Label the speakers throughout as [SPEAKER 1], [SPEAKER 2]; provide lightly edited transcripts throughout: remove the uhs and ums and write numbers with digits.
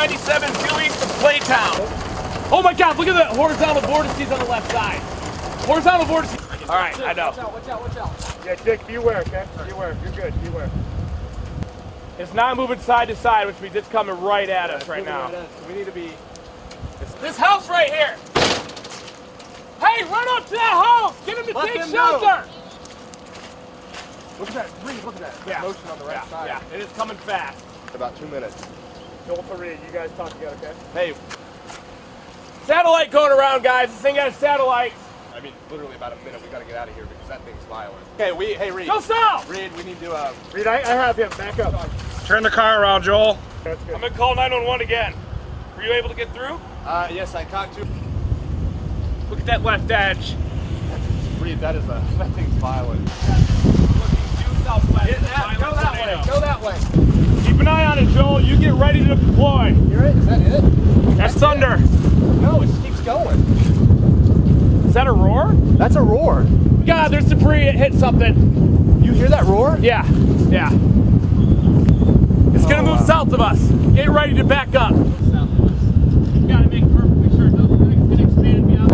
[SPEAKER 1] 297 due east of Playtown. Oh my God, look at the horizontal vortices on the left side. Horizontal vortices. All right, I know.
[SPEAKER 2] Watch out.
[SPEAKER 3] Yeah, Dick, beware, okay? Beware, you're good, beware.
[SPEAKER 1] It's not moving side to side, which means it's coming right at us right now.
[SPEAKER 3] We need to be...
[SPEAKER 1] This house right here. Hey, run up to that house. Get him to take shelter.
[SPEAKER 3] Look at that, Reed, look at that.
[SPEAKER 1] Yeah.
[SPEAKER 3] Motion on the right side.
[SPEAKER 1] Yeah, it is coming fast.
[SPEAKER 3] About 2 minutes. Joel to Reed, you guys talk together, okay?
[SPEAKER 1] Hey, satellite going around, guys. This thing has satellites.
[SPEAKER 3] I mean, literally about a minute. We gotta get out of here because that thing's violent. Okay, hey, Reed.
[SPEAKER 1] Go south.
[SPEAKER 3] Reed, we need to, Reed, I have him. Back up.
[SPEAKER 1] Turn the car around, Joel.
[SPEAKER 3] That's good.
[SPEAKER 1] I'm gonna call 911 again. Were you able to get through?
[SPEAKER 3] Yes, I talked to...
[SPEAKER 1] Look at that left edge.
[SPEAKER 3] Reed, that thing's violent. Go that way.
[SPEAKER 1] Keep an eye on it, Joel. You get ready to deploy.
[SPEAKER 3] Hear it? Is that it?
[SPEAKER 1] That's thunder.
[SPEAKER 3] No, it just keeps going.
[SPEAKER 1] Is that a roar?
[SPEAKER 3] That's a roar.
[SPEAKER 1] God, there's debris. It hit something.
[SPEAKER 3] You hear that roar?
[SPEAKER 1] Yeah. It's gonna move south of us. Get ready to back up. You gotta make perfectly sure nothing's gonna expand beyond.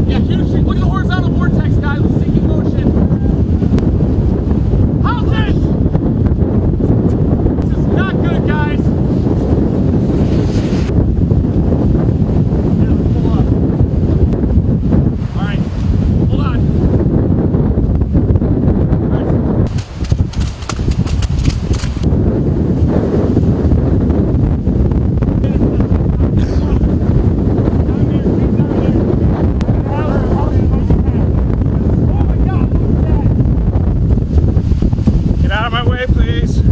[SPEAKER 1] Yeah, huge. Look at the horizontal vortex, guys. The sinking motion. Houses! This is not good, guys. Yeah, let's pull up. All right, hold on. Get out of my way, please.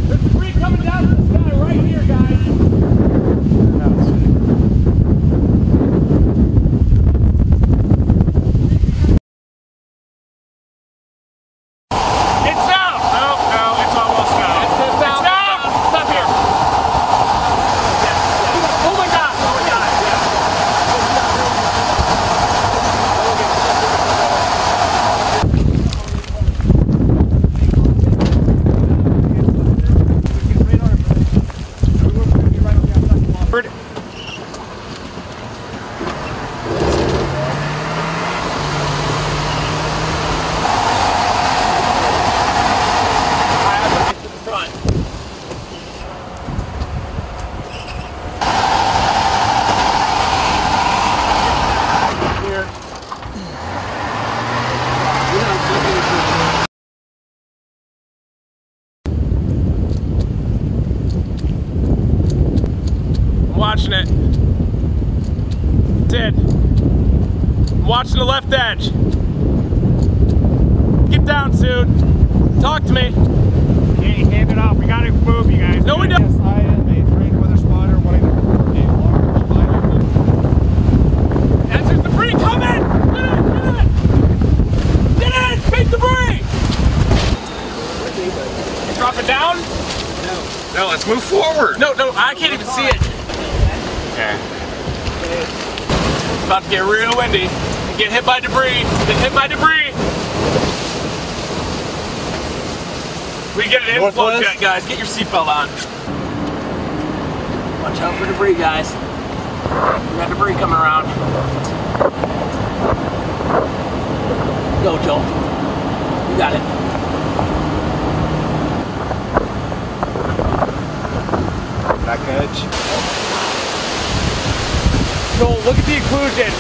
[SPEAKER 1] There's debris coming down to the sky right here, guys. It's down. No, it's almost down. It's down. Stop here. Oh my God. Watching it. Did. I'm watching the left edge. Get down soon. Talk to me.
[SPEAKER 3] Hey, hand it off. We gotta move, you guys.
[SPEAKER 1] No, we don't.
[SPEAKER 3] Yes, I am a trained weather spotter wanting a large fire.
[SPEAKER 1] There's debris coming! Get in! Big debris! Drop it down?
[SPEAKER 3] No, let's move forward.
[SPEAKER 1] No, I can't even see it.
[SPEAKER 3] Okay.
[SPEAKER 1] It's about to get real windy. Get hit by debris. We get an inflow jet, guys. Get your seatbelt on. Watch out for debris, guys. We got debris coming around. Go, Joel. You got it.
[SPEAKER 3] Back edge.
[SPEAKER 1] Joel, look at the occlusion.